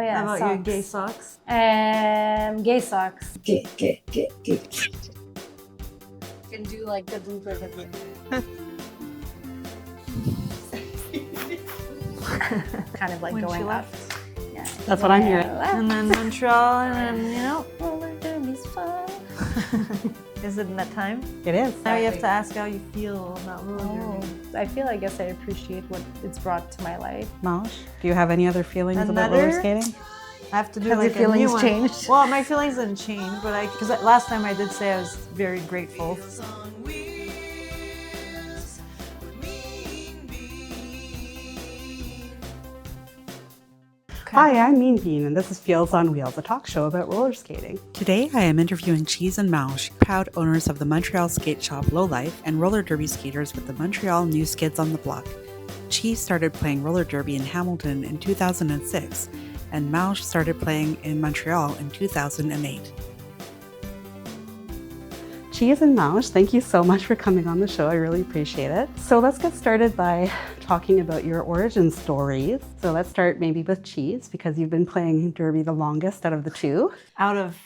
Oh, yeah, How about your gay socks? Gay socks. Gay. Can do like the blooper. Kind of like When going she up. left. Yeah. That's what I'm hearing. And then Montreal, and then, you know, roller derby's fun. is it that time? It is. Now you have to ask how you feel about roller derby. I guess I appreciate what it's brought to my life. Mange, do you have any other feelings about Another? roller skating? I have to do Has like your a new feelings one. changed? Well, my feelings didn't change, but because last time I did say I was very grateful. Hi, I'm Mean Bean, and this is Fields on Wheels, a talk show about roller skating. Today, I am interviewing Cheese and Mange, proud owners of the Montreal skate shop Lowlife and roller derby skaters with the Montreal New Skids on the Block. Cheese started playing roller derby in Hamilton in 2006, and Mange started playing in Montreal in 2008. Cheese and Mange, thank you so much for coming on the show. I really appreciate it. So let's get started by talking about your origin stories. So let's start maybe with Cheese, because you've been playing derby the longest out of the two. Out of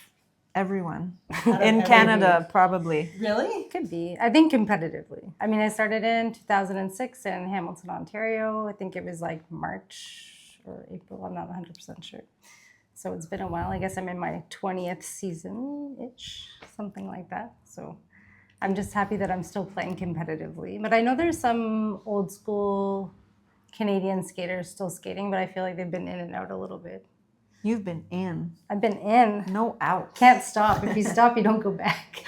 everyone. In Canada, probably. Really? Could be. I think competitively. I mean, I started in 2006 in Hamilton, Ontario. I think it was like March or April. I'm not 100% sure. So it's been a while. I guess I'm in my 20th season-ish, something like that. So I'm just happy that I'm still playing competitively. But I know there's some old school Canadian skaters still skating, but I feel like they've been in and out a little bit. You've been in. I've been in. No out. Can't stop. If you stop, you don't go back.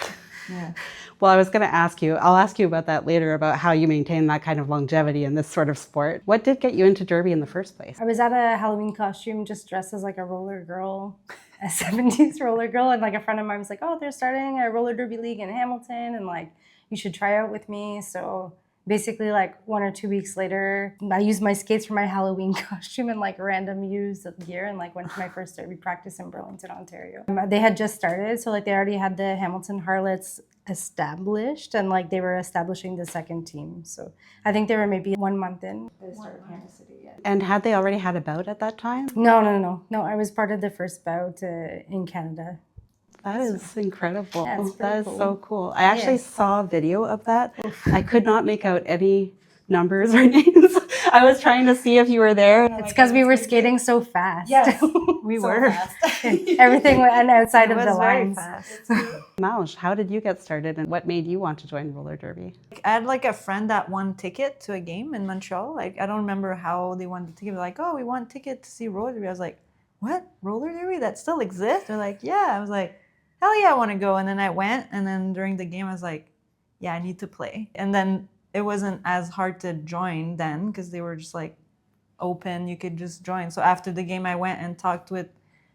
Yeah. Well, I was going to ask you, I'll ask you about that later, about how you maintain that kind of longevity in this sort of sport. What did get you into derby in the first place? I was at a Halloween costume just dressed as like a roller girl, a 70s roller girl. And like a friend of mine was like, oh, they're starting a roller derby league in Hamilton and like, you should try out with me. So basically like 1 or 2 weeks later, I used my skates for my Halloween costume and like random used gear and like went to my first derby practice in Burlington, Ontario. They had just started. So like they already had the Hamilton Harlots established and like they were establishing the second team. So I think they were maybe 1 month in. They started Kansas City, yeah. And had they already had a bout at that time? No. I was part of the first bout in Canada. That is incredible. Yeah, it's pretty that is cool. so cool. I actually saw a video of that. I could not make out any numbers or names. I was trying to see if you were there. It's because we were skating so fast. Yes, we were. Everything went outside of the very lines. fast. Mange, how did you get started and what made you want to join roller derby? I had like a friend that won ticket to a game in Montreal. Like, I don't remember how they won the ticket. They're like, oh, we won ticket to see roller derby. I was like, what? Roller derby? That still exists? They're like, yeah. I was like, hell yeah, I want to go. And then I went. And then during the game, I was like, yeah, I need to play. And then it wasn't as hard to join then because they were just like open. You could just join. So after the game, I went and talked with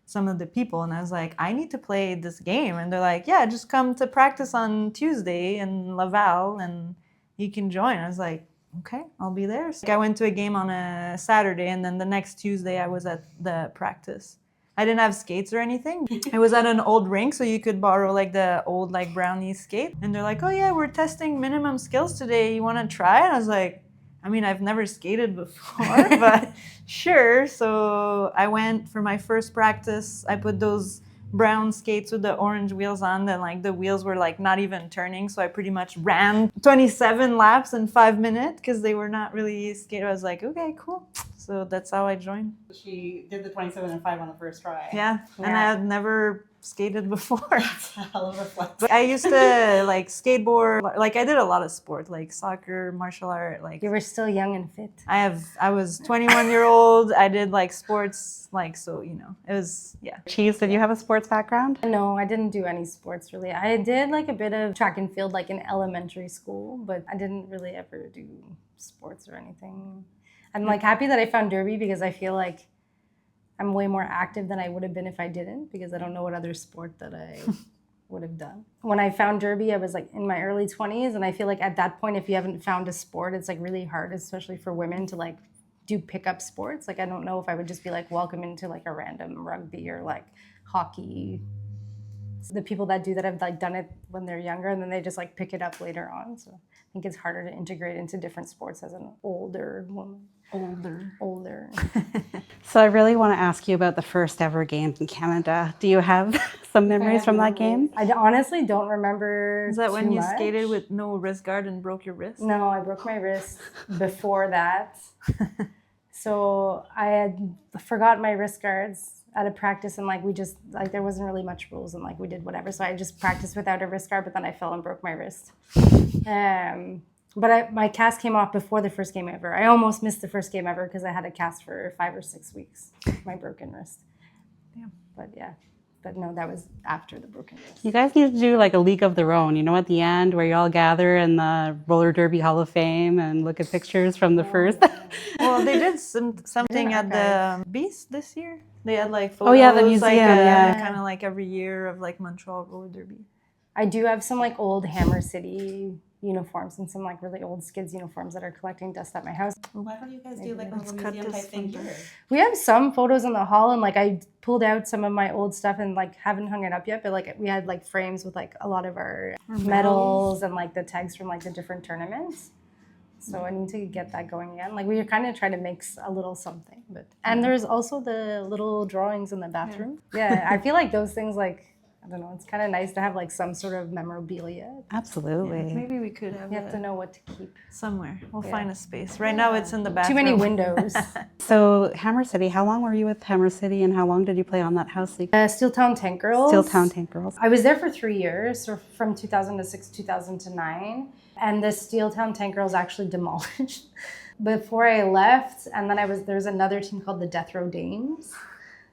some of the people. And I was like, I need to play this game. And they're like, yeah, just come to practice on Tuesday in Laval and you can join. I was like, okay, I'll be there. So I went to a game on a Saturday. And then the next Tuesday, I was at the practice. I didn't have skates or anything. I was at an old rink, so you could borrow like the old like brownie skate. And they're like, oh yeah, we're testing minimum skills today. You want to try? And I was like, I mean, I've never skated before, but sure. So I went for my first practice. I put those brown skates with the orange wheels on. Then like the wheels were like not even turning. So I pretty much ran 27 laps in 5 minutes because they were not really skated. I was like, okay, cool. So that's how I joined. She did the 27 and 5 on the first try. Yeah. And I had never skated before. That's a hell of a flex. But I used to like skateboard. Like I did a lot of sport, like soccer, martial art. Like You were still young and fit. I was 21-year-old. I did like sports, like, so, you know, it was, yeah. Cheese, did you have a sports background? No, I didn't do any sports really. I did like a bit of track and field like in elementary school, but I didn't really ever do sports or anything. I'm like happy that I found derby because I feel like I'm way more active than I would have been if I didn't, because I don't know what other sport that I would have done. When I found derby, I was like in my early 20s, and I feel like at that point, if you haven't found a sport, it's like really hard, especially for women, to like do pickup sports. Like I don't know if I would just be like welcome into like a random rugby or like hockey The people that do that have like done it when they're younger, and then they just like pick it up later on. So I think it's harder to integrate into different sports as an older woman. Older. So I really want to ask you about the first ever games in Canada. Do you have some memories from that game? I honestly don't remember. Is that when too you much. skated with no wrist guard and broke your wrist? No, I broke my wrist before that. So I had forgot my wrist guards at a practice, and like we just like there wasn't really much rules, and like we did whatever. So I just practiced without a wrist guard, but then I fell and broke my wrist. But my cast came off before the first game ever. I almost missed the first game ever because I had a cast for 5 or 6 weeks, my broken wrist. Yeah. But no, that was after the broken wrist. You guys need to do like a league of their own, at the end where you all gather in the Roller Derby Hall of Fame and look at pictures from the first. Well, they did something at the Beast this year. They had like photos, Oh yeah, the museum, kind of like every year of like Montreal roller derby. I do have some like old Hammer City uniforms and some like really old Skids uniforms that are collecting dust at my house. Why don't you guys do like a Let's little cut museum type this thing one here? We have some photos in the hall, and like I pulled out some of my old stuff and like haven't hung it up yet, but like we had like frames with like a lot of our medals and like the tags from like the different tournaments. So I need to get that going again. Like we were kind of trying to make a little something, and there's also the little drawings in the bathroom. Yeah, I feel like those things like, I don't know, it's kind of nice to have like some sort of memorabilia. Absolutely. Maybe we could have You have to know what to keep. somewhere. We'll find a space. Right now it's in the Too bathroom. many windows. So Hammer City, how long were you with Hammer City and how long did you play on that house league? Steeltown Tank Girls. Steeltown Tank Girls. I was there for 3 years, so from 2006 to 2009. And the Steeltown Tank Girls actually demolished before I left. And then there's another team called the Death Row Dames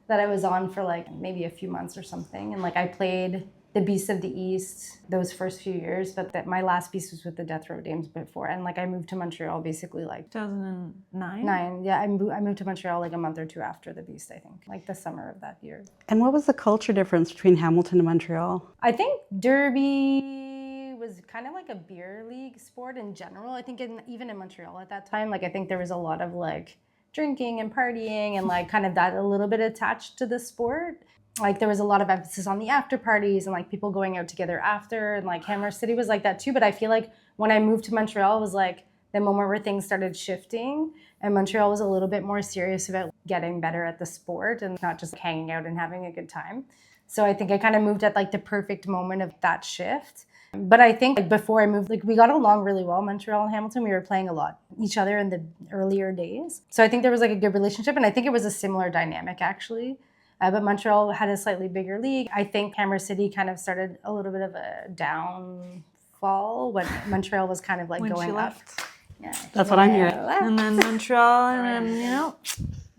that I was on for like maybe a few months or something. And like I played the Beast of the East those first few years, but my last Beast was with the Death Row Dames before. And like I moved to Montreal basically like 2009? Yeah, I moved to Montreal like a month or two after the Beast, I think, like the summer of that year. And what was the culture difference between Hamilton and Montreal? I think Derby was kind of like a beer league sport in general. I think even in Montreal at that time, like I think there was a lot of like drinking and partying and like kind of that a little bit attached to the sport. Like there was a lot of emphasis on the after parties and like people going out together after, and like Hammer City was like that too. But I feel like when I moved to Montreal, it was like the moment where things started shifting, and Montreal was a little bit more serious about getting better at the sport and not just hanging out and having a good time. So I think I kind of moved at like the perfect moment of that shift. But I think like before I moved, like we got along really well, Montreal and Hamilton. We were playing a lot each other in the earlier days. So I think there was like a good relationship, and I think it was a similar dynamic actually. But Montreal had a slightly bigger league. I think Hammer City kind of started a little bit of a downfall when Montreal was kind of like When going she up. left. Yeah, That's what I'm hearing. And then Montreal, and then,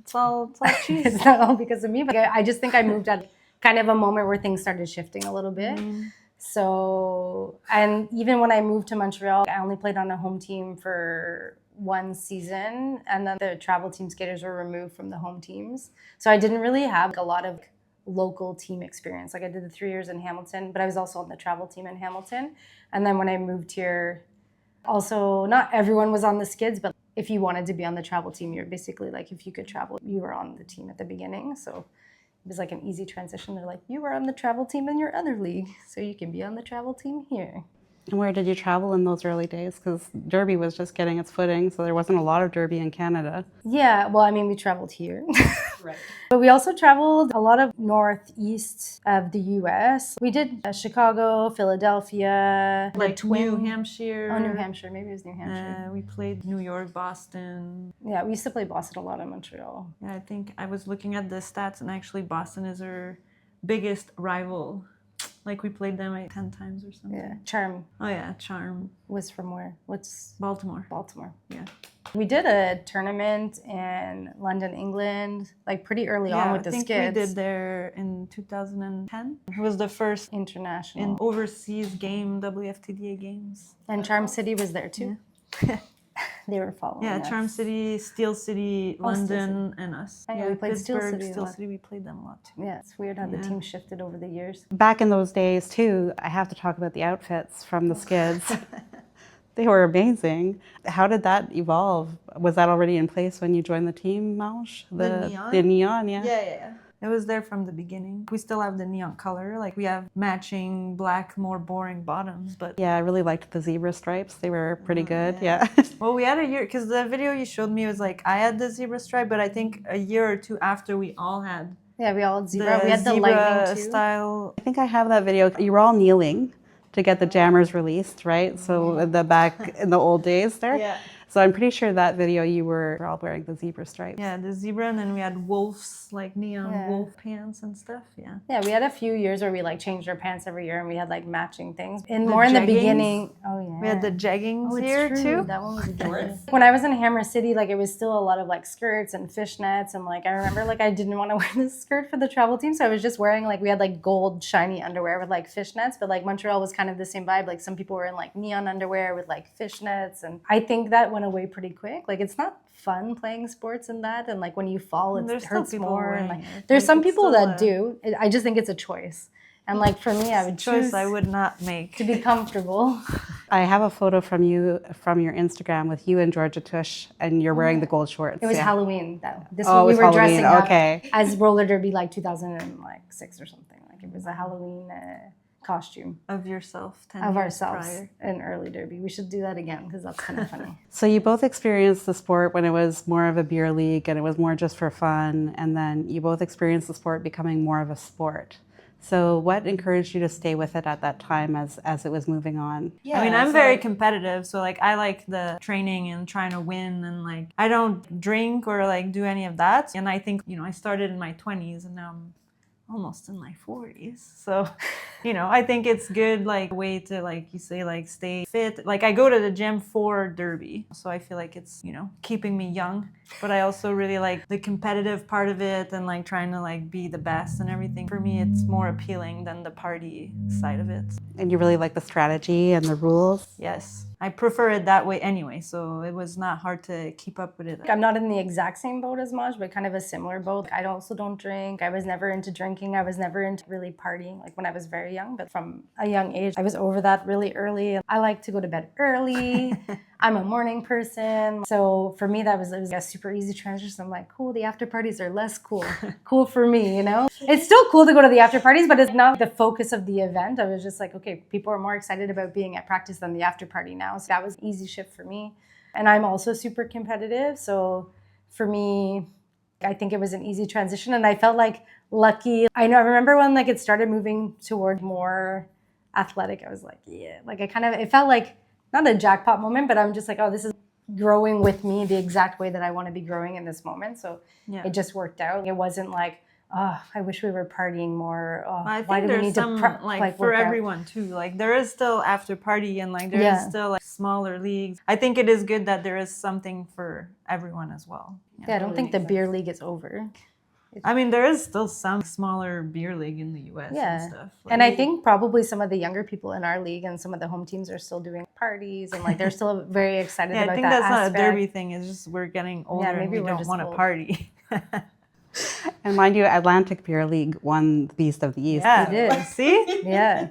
it's all cheese. It's not all because of me, but I just think I moved at kind of a moment where things started shifting a little bit. So, and even when I moved to Montreal, I only played on a home team for 1 season, and then the travel team skaters were removed from the home teams. So I didn't really have a lot of local team experience. Like I did the 3 years in Hamilton, but I was also on the travel team in Hamilton. And then when I moved here, also not everyone was on the Skids, but if you wanted to be on the travel team, you're basically like, if you could travel, you were on the team at the beginning. So it was like an easy transition. They're like, you were on the travel team in your other league, so you can be on the travel team here. And where did you travel in those early days? Because Derby was just getting its footing, so there wasn't a lot of Derby in Canada. Yeah, well, I mean, we traveled here. Right. But we also traveled a lot of northeast of the U.S. We did Chicago, Philadelphia, Like New Hampshire. Oh, New Hampshire. Maybe it was New Hampshire. We played New York, Boston. Yeah, we used to play Boston a lot in Montreal. Yeah, I think I was looking at the stats, and actually Boston is our biggest rival. Like we played them like 10 times or something. Yeah, Charm Oh yeah, Charm. was from where? What's Baltimore. Baltimore? Yeah. We did a tournament in London, England, like pretty early on with the I think Skids. we did there in 2010. It was the first International. in overseas game, WFTDA games. And Charm City was there too. They were following Yeah, us. Charm City, Steel City, Oh, Steel London, and us. Oh, yeah, we played Steel Pittsburgh, City a Steel lot. City, we played them a lot too. Yeah, it's weird how the Yeah. team shifted over the years. Back in those days, too, I have to talk about the outfits from the Skids. They were amazing. How did that evolve? Was that already in place when you joined the team, Mange? The neon? The neon, yeah. Yeah. It was there from the beginning. We still have the neon color. Like we have matching black, more boring bottoms, but Yeah, I really liked the zebra stripes. They were pretty good. yeah. Yeah. Well, we had a year because the video you showed me was like I had the zebra stripe, but I think a year or two after we all had Yeah, we all had zebra. the We had the zebra lightning too. style. I think I have that video. You were all kneeling to get the jammers released, right? So in the back in the old days there. Yeah. So I'm pretty sure that video you were all wearing the zebra stripes. Yeah, the zebra, and then we had wolves, like neon Yeah. wolf pants and stuff. Yeah. Yeah, we had a few years where we like changed our pants every year and we had like matching things. And The more in the jeggings. beginning. Oh yeah. We had the jeggings Oh, it's here true. too. That one was good. When I was in Hammer City, like it was still a lot of like skirts and fishnets, and like I remember like I didn't want to wear this skirt for the travel team, so I was just wearing like we had like gold shiny underwear with like fishnets, but like Montreal was kind of the same vibe. Like some people were in like neon underwear with like fishnets, and I think that went away pretty quick. Like it's not fun playing sports in that, and like when you fall, There's it still hurts people more. And wearing like it. there's Like, some it's people still that do. I just think it's a choice, and like for me, I would choice choose I would not make. to be comfortable. I have a photo from you from your Instagram with you and Georgia Tush, and you're wearing the gold shorts. It was yeah. Halloween. This Oh, it we was were Halloween, dressing up okay. as roller derby like 2006 or something. Like it was a Halloween costume Of yourself, 10 of years ourselves prior. in early derby. We should do that again because that's kind of funny. So you both experienced the sport when it was more of a beer league and it was more just for fun, and then you both experienced the sport becoming more of a sport. So what encouraged you to stay with it at that time as it was moving on? I mean, I'm very competitive, so like I like the training and trying to win, and like I don't drink or like do any of that. And I think, I started in my 20s and now I'm almost in my 40s. So, I think it's good like way to like you say like stay fit. Like I go to the gym for derby, so I feel like it's keeping me young. But I also really like the competitive part of it and like trying to like be the best and everything. For me, it's more appealing than the party side of it. And you really like the strategy and the rules? Yes, I prefer it that way anyway. So it was not hard to keep up with it. I'm not in the exact same boat as Mange, but kind of a similar boat. I also don't drink. I was never into drinking. I was never into really partying, like when I was very young. But from a young age, I was over that really early. I like to go to bed early. I'm a morning person. So for me, it was a super easy transition. I'm like, cool, the after parties are less cool. Cool for me, It's still cool to go to the after parties, but it's not the focus of the event. I was just like, okay, people are more excited about being at practice than the after party now. So that was an easy shift for me. And I'm also super competitive. So for me, I think it was an easy transition. And I felt like lucky. I remember when like it started moving toward more athletic, I was like, yeah, like it felt like not a jackpot moment, but I'm just like, oh, this is growing with me the exact way that I want to be growing in this moment. So It just worked out. It wasn't like, oh, I wish we were partying more. Oh, I think why do we there's need some to like for work out? everyone too. Like there is still after party and like there is still like smaller leagues. I think it is good that there is something for everyone as well. Yeah, I don't think the beer league is over. I mean, there is still some smaller beer league in the US and stuff. Like, and I think probably some of the younger people in our league and some of the home teams are still doing parties and like they're still very excited about that. I think that's aspect. not a derby thing. It's just we're getting older and maybe we we're don't just want to old. party. And mind you, Atlantic Beer League won the Beast of the East. Yeah, They did. See? Yeah.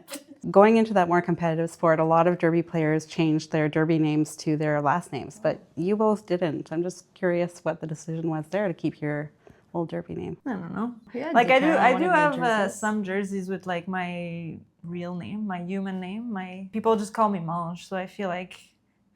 Going into that more competitive sport, a lot of derby players changed their derby names to their last names, but you both didn't. I'm just curious what the decision was there to keep your old derby name. I don't know. Yeah, Like I Japan, do one of have your jerseys. some jerseys with like my real name, my human name. People just call me Mange, so I feel like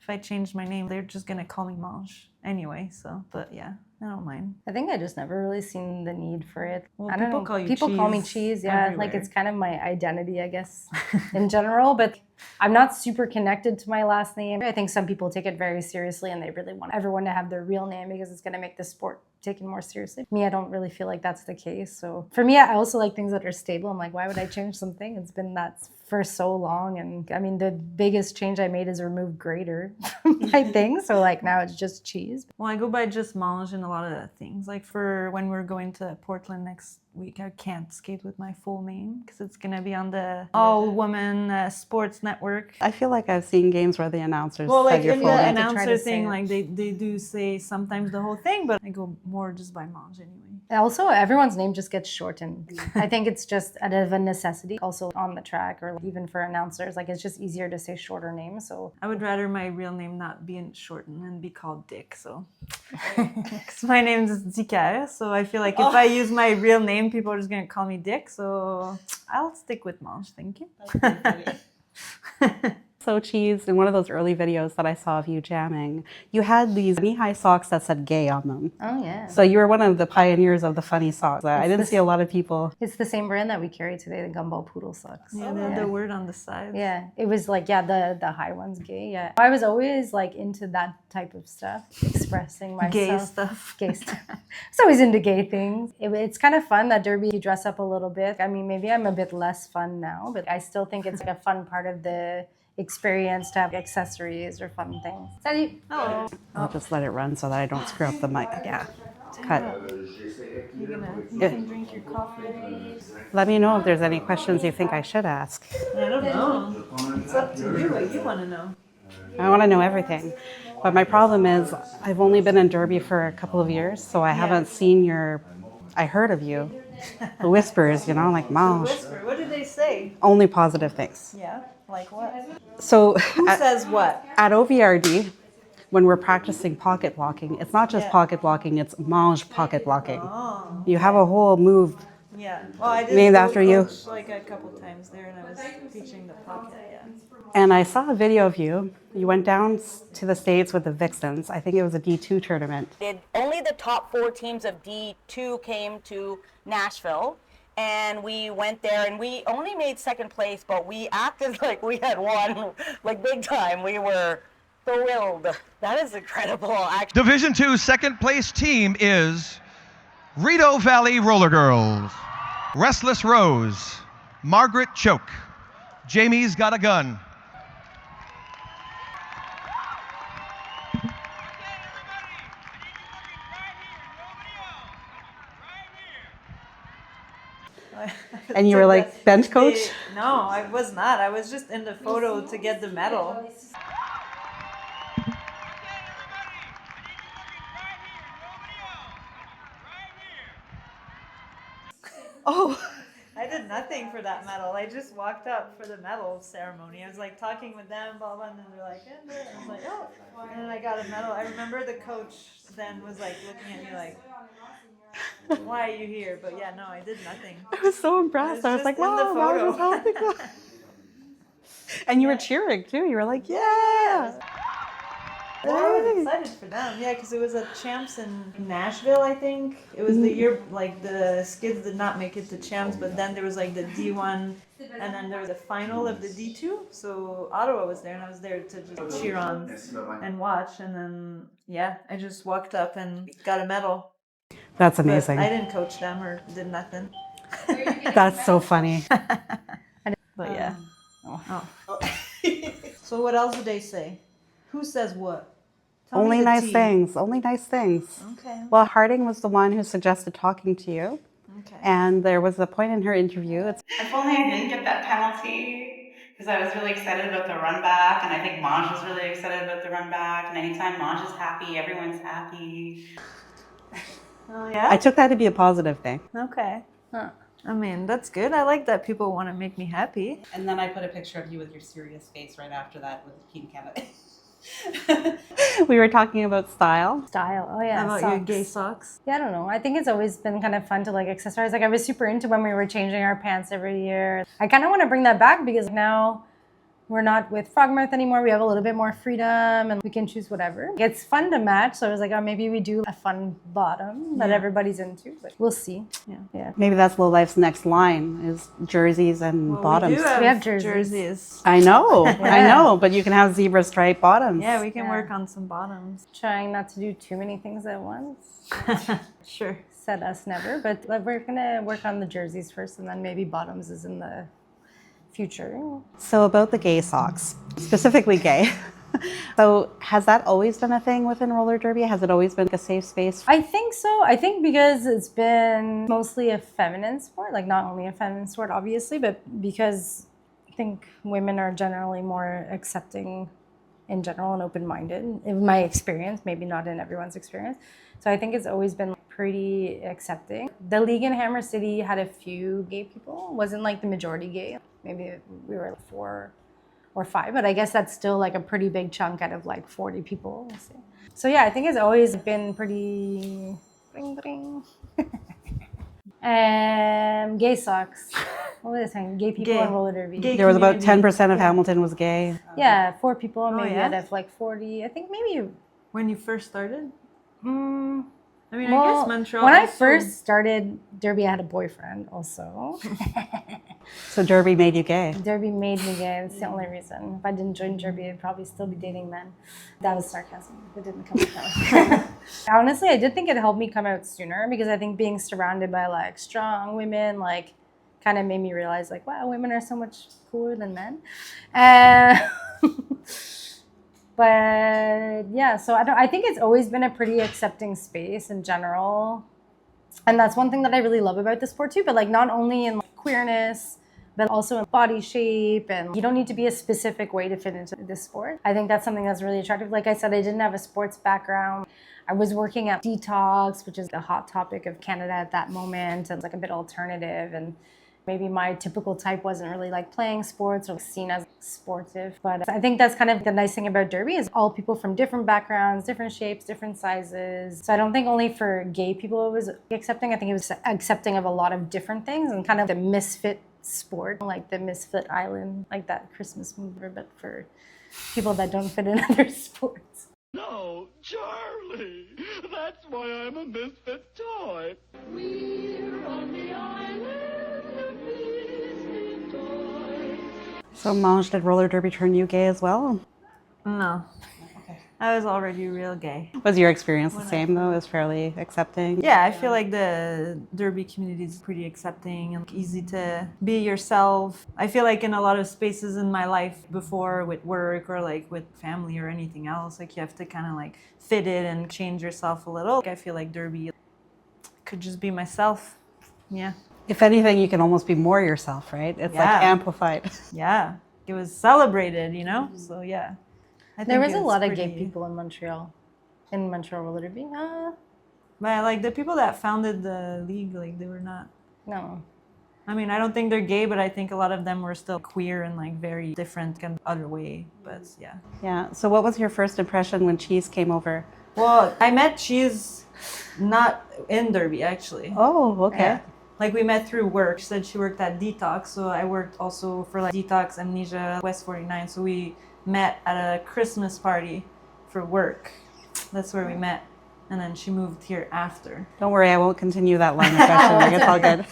if I change my name, they're just gonna call me Mange anyway. So, but yeah, I don't mind. I think I just never really seen the need for it. Well, I don't people know. call you People call me cheese cheese. Yeah, like everywhere. it's kind of my identity, I guess, in general. But I'm not super connected to my last name. I think some people take it very seriously and they really want everyone to have their real name because it's going to make the sport taken more seriously. Me, I don't really feel like that's the case. So for me, I also like things that are stable. I'm like, why would I change something? It's been that for so long. And I mean, the biggest change I made is remove grater from my thing. So like now it's just cheese. Well, I go by just Mange in a lot of things. Like for when we're going to Portland next week, I can't skate with my full name because it's gonna be on the all-woman sports network. I feel like I've seen games where the announcers Well, like said your in full the name. to try announcer to say thing, it. like they do say sometimes the whole thing, but I go more just by Mange anyway. Also, everyone's name just gets shortened. I think it's just out of a necessity. Also on the track or even for announcers, like it's just easier to say shorter names. So I would rather my real name not be shortened and be called Dick. So, 'cause my name is Dika, so I feel like if I use my real name, people are just gonna call me Dick. So I'll stick with Mange. Thank you. So Cheese, in one of those early videos that I saw of you jamming, you had these knee-high socks that said gay on them. oh yeah. So you were one of the pioneers of the funny socks. I didn't this- see a lot of people. It's the same brand that we carry today, the Gumball Poodle socks. Yeah, the word on the side. Yeah, it was like, yeah, the high ones gay. Yeah, I was always like into that type of stuff, expressing myself. Gay stuff. Gay stuff. I was always into gay things. It's kind of fun that Derby, you dress up a little bit. I mean, maybe I'm a bit less fun now, but I still think it's like a fun part of the experience to have accessories or fun things. Salut. Hello. I'll just let it run so that I don't screw up the mic. Yeah, cut. You can drink your coffee. Let me know if there's any questions you think I should ask. I don't know. It's up to you. What you want to know. I want to know everything. But my problem is I've only been in Derby for a couple of years, so I haven't seen I heard of you. The whispers, you know, like Mange. Whisper. What did they say? Only positive things. Yeah. Like what? So Who says what? at OVRD, when we're practicing pocket blocking, it's not just pocket blocking, it's Mange pocket blocking. Oh. You have a whole move. Yeah. Well, I did Named go after you. coach, like a couple times there, and I was teaching the pocket. Yeah. And I saw a video of you. You went down to the States with the Vixens. I think it was a D2 tournament. Only the top 4 teams of D2 came to Nashville, and we went there, and we only made second place, but we acted like we had won, like big time. We were thrilled. That is incredible, actually. Division II second place team is Rideau Valley Roller Girls, Restless Rose, Margaret Choke, Jamie's Got a Gun. And you were like bench coach? No, I was not. I was just in the photo to get the medal. Oh, I did nothing for that medal. I just walked up for the medal ceremony. I was like talking with them, blah blah, and then they're like, and I was like, oh, and then I got a medal. I remember the coach then was like looking at me like, why are you here? But yeah, no, I did nothing. I was so impressed. I was like, just in the wow, Mange is helping us." And you were cheering too. You were like, yeah. Well, I was excited for them, yeah, because it was a champs in Nashville, I think. It was the year, like, the skids did not make it to champs, but then there was, like, the D1, and then there was a final of the D2, so Ottawa was there, and I was there to just cheer on and watch, and then, yeah, I just walked up and got a medal. That's But amazing. I didn't coach them or did nothing. That's so funny. But yeah. So what else did they say? Who says what? Tell me Only the nice tea. things. Only nice things. Okay. Well, Harding was the one who suggested talking to you. Okay. And there was a point in her interview. If only I didn't get that penalty, because I was really excited about the run back, and I think Mange was really excited about the run back. And anytime Mange is happy, everyone's happy. Oh yeah. I took that to be a positive thing. Okay. I mean, that's good. I like that people want to make me happy. And then I put a picture of you with your serious face right after that with the pink Canada. We were talking about style. Style. Oh yeah. How about your socks. gay socks? Yeah, I don't know. I think it's always been kind of fun to like accessorize. Like I was super into when we were changing our pants every year. I kind of want to bring that back because now we're not with Frogmouth anymore. We have a little bit more freedom and we can choose whatever. It's fun to match. So I was like, oh, maybe we do a fun bottom that everybody's into, but we'll see. Yeah. Maybe that's Low Life's next line is jerseys and bottoms. We have jerseys. I know, I know, but you can have zebra stripe bottoms. Yeah, we can work on some bottoms. Trying not to do too many things at once. Sure. Said us never, but we're gonna work on the jerseys first and then maybe bottoms is in the future. So about the gay socks, specifically gay. So has that always been a thing within roller derby? Has it always been a safe space? I think so. I think because it's been mostly a feminine sport, like not only a feminine sport, obviously, but because I think women are generally more accepting in general and open-minded, in my experience, maybe not in everyone's experience. So I think it's always been pretty accepting. The league in Hammer City had a few gay people. It wasn't like the majority gay. Maybe we were 4 or 5, but I guess that's still like a pretty big chunk out of like 40 people. So yeah, I think it's always been pretty bring, bring. Gay sucks. What was I saying? Gay people Gay. and roller derby. Gay There was about community. 10% of Hamilton was gay. Yeah, 4 people maybe yeah? out of like 40. I think maybe. When you first started? Mm, I mean, I well, guess Montreal. when I also- first started Derby, I had a boyfriend also. So Derby made you gay. Derby made me gay. That's the only reason. If I didn't join Derby, I'd probably still be dating men. That was sarcasm. It didn't come out. Honestly, I did think it helped me come out sooner because I think being surrounded by like strong women, like, kind of made me realize like, wow, women are so much cooler than men. But yeah, so I think it's always been a pretty accepting space in general. And that's one thing that I really love about the sport too, but like not only in like, queerness, but also in body shape, and you don't need to be a specific way to fit into this sport. I think that's something that's really attractive. Like I said, I didn't have a sports background. I was working at Detox, which is the hot topic of Canada at that moment, and like a bit alternative, and maybe my typical type wasn't really like playing sports or seen as sportive. But I think that's kind of the nice thing about Derby is all people from different backgrounds, different shapes, different sizes. So I don't think only for gay people it was accepting. I think it was accepting of a lot of different things and kind of the misfit sport, like the Misfit Island, like that Christmas movie, but for people that don't fit in other sports. No, Charlie, that's why I'm a misfit toy. We're on the island of misfit toys. So Mange, did roller derby turn you gay as well? No. I was already real gay. Was your experience the same though? It was fairly accepting? Yeah, I feel like the derby community is pretty accepting and easy to be yourself. I feel like in a lot of spaces in my life before with work or like with family or anything else, like you have to kind of like fit in and change yourself a little. I feel like derby could just be myself. Yeah. If anything, you can almost be more yourself, right? It's like Yeah. amplified. Yeah. It was celebrated, you know? So yeah. I There think was a it's lot of gay pretty- people in Montreal roller derby. But like the people that founded the league, like they were not. No. I mean, I don't think they're gay, but I think a lot of them were still queer in like very different kind of other way. But yeah. Yeah. So what was your first impression when Cheese came over? Well, I met Cheese not in Derby actually. Oh, okay. Yeah. Like we met through work. She said she worked at Detox, so I worked also for like Detox, Amnesia, West 49. So we met at a Christmas party for work. That's where we met. And then she moved here after. Don't worry, I won't continue that line of questioning. It's all good.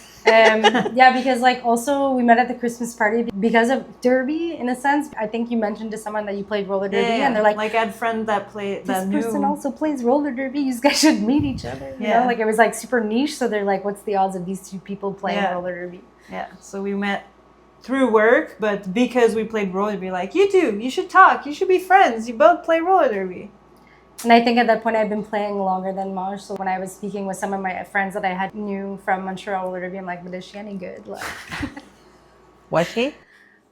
Yeah, because like also we met at the Christmas party because of Derby in a sense. I think you mentioned to someone that you played roller derby and they're like, I had friends that played this that knew. person also plays roller derby. You guys should meet each other. You Yeah. know, like it was like super niche. So they're like, what's the odds of these two people playing Yeah. roller derby? Yeah, so we met through work, but because we played roller derby, like, you two, you should talk, you should be friends, you both play roller derby. And I think at that point I've been playing longer than Mange. So when I was speaking with some of my friends that I had knew from Montreal roller derby, I'm like, but is she any good? Like, Was she?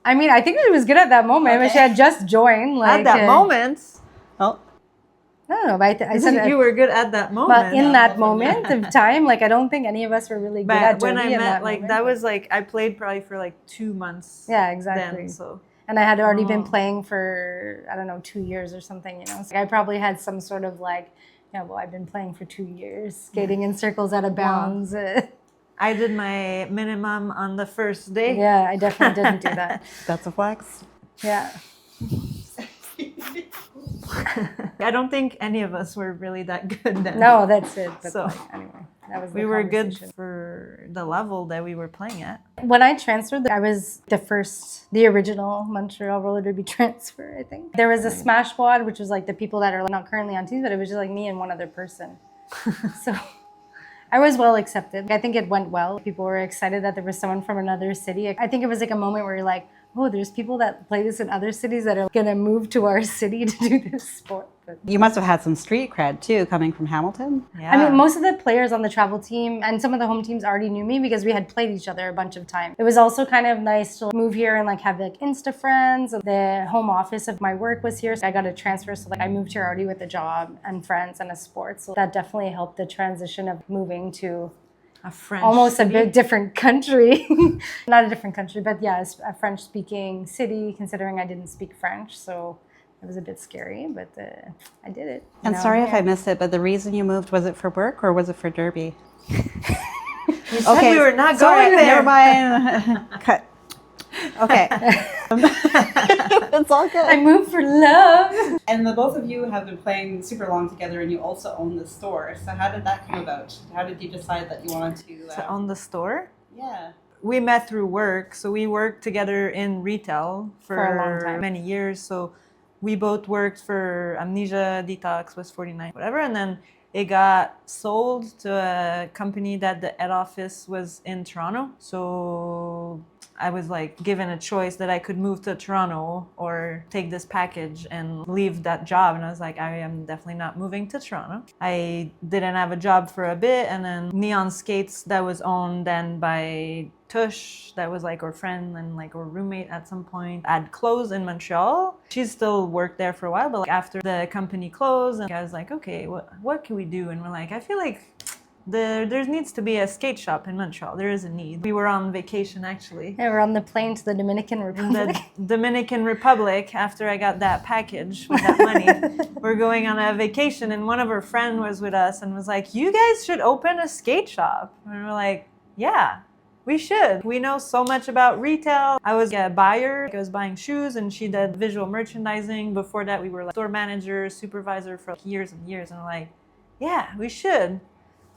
I mean, I think she was good at that moment, but she had just joined. Like At that moment, Oh, I don't know, but I said you were good at that moment. but in that moment of time, like I don't think any of us were really good at But when derby I in met, that like, moment. that was like, I played probably for like 2 months. Yeah, exactly. Then, so. And I had already been Oh. playing for, I don't know, 2 years or something, you know. So I probably had some sort of like, yeah, well, I've been playing for 2 years, skating in circles out of bounds. I did my minimum on the first day. Yeah, I definitely didn't do that. that's a flex. Yeah. I don't think any of us were really that good then. No, that's it. But So, like, anyway, that was We the were good conversation. for the level that we were playing at. When I transferred, I was the original Montreal roller derby transfer, I think. There was a smash squad, which was like the people that are not currently on teams, but it was just like me and one other person. So I was well accepted. I think it went well. People were excited that there was someone from another city. I think it was like a moment where you're like, oh, there's people that play this in other cities that are gonna move to our city to do this sport. But You must have had some street cred too, coming from Hamilton. Yeah. I mean, most of the players on the travel team and some of the home teams already knew me because we had played each other a bunch of times. It was also kind of nice to move here and like have like Insta friends. The home office of my work was here, so I got a transfer. So like I moved here already with a job and friends and a sport. So that definitely helped the transition of moving to a French almost city. a bit different country. Not a different country, but yeah, it's a French-speaking city. Considering I didn't speak French, so. It was a bit scary, but I did it. And sorry if I missed it, but the reason you moved, was it for work or was it for Derby? You said we were not going there. Never mind. Cut. Okay. It's all good. I moved for love. And the both of you have been playing super long together, and you also own the store. So how did that come about? How did you decide that you wanted to? To own the store? Yeah. We met through work. So we worked together in retail For a long time. many years. So we both worked for Amnesia, Detox, West 49, whatever. And then it got sold to a company that the head office was in Toronto. So I was like given a choice that I could move to Toronto or take this package and leave that job. And I was like, I am definitely not moving to Toronto. I didn't have a job for a bit. And then Neon Skates, that was owned then by Tush, that was like our friend and like our roommate at some point, had closed in Montreal. She still worked there for a while, but like after the company closed, and I was like, okay, what can we do? And we're like, I feel like there needs to be a skate shop in Montreal. There is a need. We were on vacation actually. Yeah, we're on the plane to the Dominican Republic. The Dominican Republic, after I got that package with that money, we're going on a vacation, and one of our friends was with us and was like, you guys should open a skate shop. And we're like, yeah, we should. We know so much about retail. I was a buyer. I was buying shoes, and she did visual merchandising. Before that, we were like store manager, supervisor for years and years. And we're like, yeah, we should.